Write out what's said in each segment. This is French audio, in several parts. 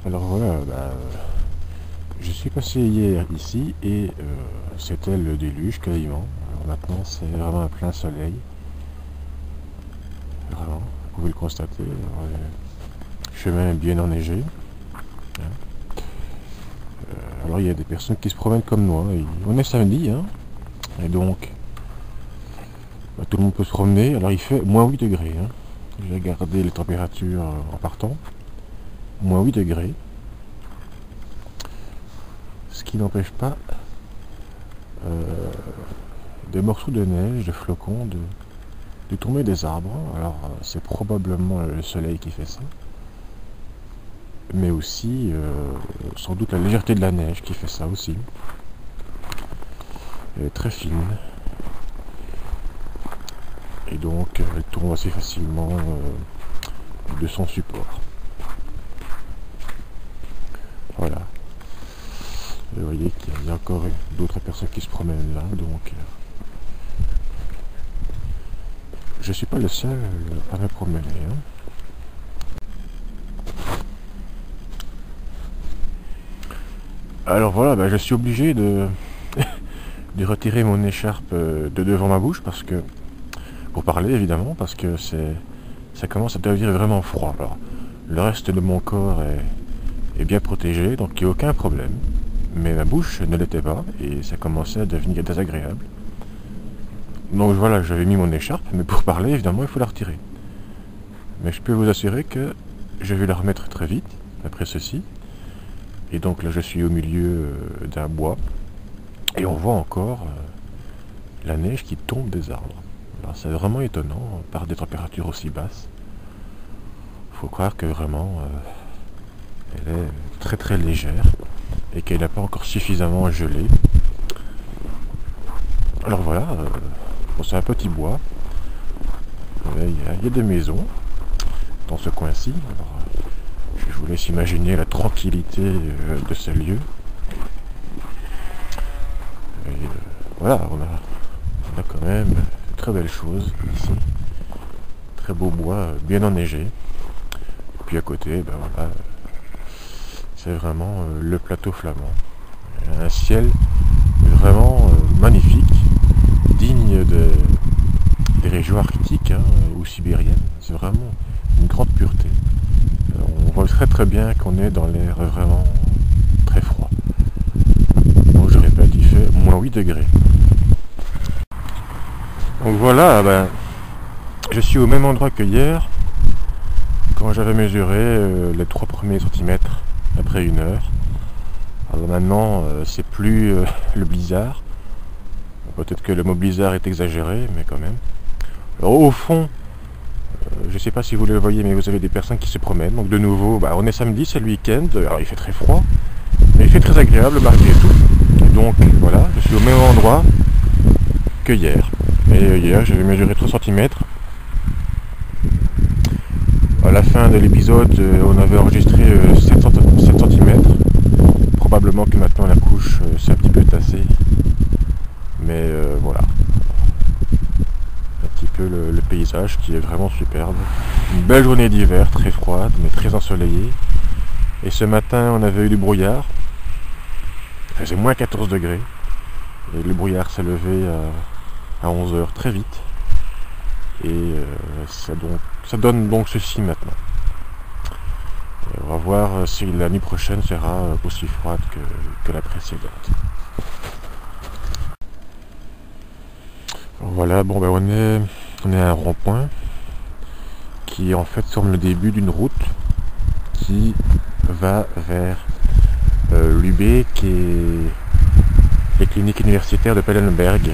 Alors voilà, je suis passé hier ici et c'était le déluge quasiment. Alors maintenant c'est vraiment un plein soleil. Vraiment, vous pouvez le constater. Alors, le chemin est bien enneigé. Alors il y a des personnes qui se promènent comme moi. On est samedi, hein, et donc tout le monde peut se promener. Alors il fait moins 8 degrés. Hein. J'ai regardé les températures en partant. Moins 8 degrés. Ce qui n'empêche pas des morceaux de neige, de flocons, de tomber des arbres. Alors c'est probablement le soleil qui fait ça. Mais aussi sans doute la légèreté de la neige qui fait ça aussi. Elle est très fine. Et donc elle tombe assez facilement de son support. Voilà. Et vous voyez qu'il y a encore d'autres personnes qui se promènent là, donc je suis pas le seul à me promener. Hein. Alors voilà, je suis obligé de retirer mon écharpe de devant ma bouche parce que pour parler évidemment, parce que ça commence à devenir vraiment froid. Alors, le reste de mon corps est bien protégé, donc il n'y a aucun problème. Mais ma bouche ne l'était pas et ça commençait à devenir désagréable. Donc voilà, j'avais mis mon écharpe, mais pour parler évidemment il faut la retirer. Mais je peux vous assurer que je vais la remettre très vite après ceci. Et donc là je suis au milieu d'un bois et on voit encore la neige qui tombe des arbres. Alors c'est vraiment étonnant par des températures aussi basses. Il faut croire que vraiment elle est très très légère et qu'elle n'a pas encore suffisamment gelé. Alors voilà, c'est un petit bois. Il y a des maisons dans ce coin-ci. Je vous laisse imaginer la tranquillité de ce lieu. Et, voilà, on a quand même de très belles choses ici. Très beau bois, bien enneigé. Et puis à côté, voilà, c'est vraiment le plateau flamand. Un ciel vraiment magnifique, digne des régions arctiques ou sibériennes. C'est vraiment une grande pureté. On voit très très bien qu'on est dans l'air vraiment très froid. Donc je répète, il fait moins 8 degrés. Donc voilà, je suis au même endroit que hier, quand j'avais mesuré les 3 premiers centimètres après 1 heure. Alors maintenant, c'est plus le blizzard. Peut-être que le mot blizzard est exagéré, mais quand même. Alors au fond, je ne sais pas si vous le voyez, mais vous avez des personnes qui se promènent. Donc de nouveau, on est samedi, c'est le week-end. Alors il fait très froid, mais il fait très agréable malgré tout. Et donc voilà, je suis au même endroit que hier. Et hier, j'avais mesuré 3 cm. À la fin de l'épisode, on avait enregistré 7 cm. Probablement que maintenant la couche s'est un petit peu tassée. Mais voilà. Un petit peu le paysage qui est vraiment superbe. Une belle journée d'hiver, très froide, mais très ensoleillée. Et ce matin, on avait eu du brouillard. Il faisait moins 14 degrés. Et le brouillard s'est levé à 11 heures très vite. Et ça donne donc ceci maintenant. Et on va voir si la nuit prochaine sera aussi froide que la précédente. Alors voilà, on est à un rond-point qui en fait forme le début d'une route qui va vers l'UB, qui est les cliniques universitaires de Pellenberg,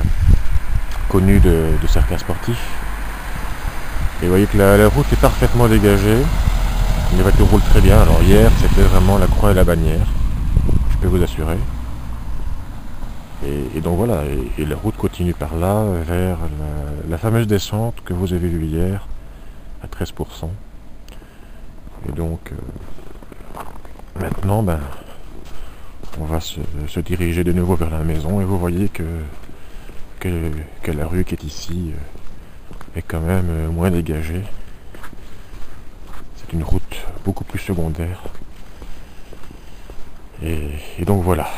connues de certains sportifs. Et vous voyez que la route est parfaitement dégagée, les voitures roulent très bien. Alors hier c'était vraiment la croix et la bannière, je peux vous assurer. Et donc voilà, et la route continue par là vers la fameuse descente que vous avez vue hier à 13%. Et donc maintenant on va se diriger de nouveau vers la maison et vous voyez que la rue qui est ici est quand même moins dégagée. C'est une route beaucoup plus secondaire. Et donc voilà.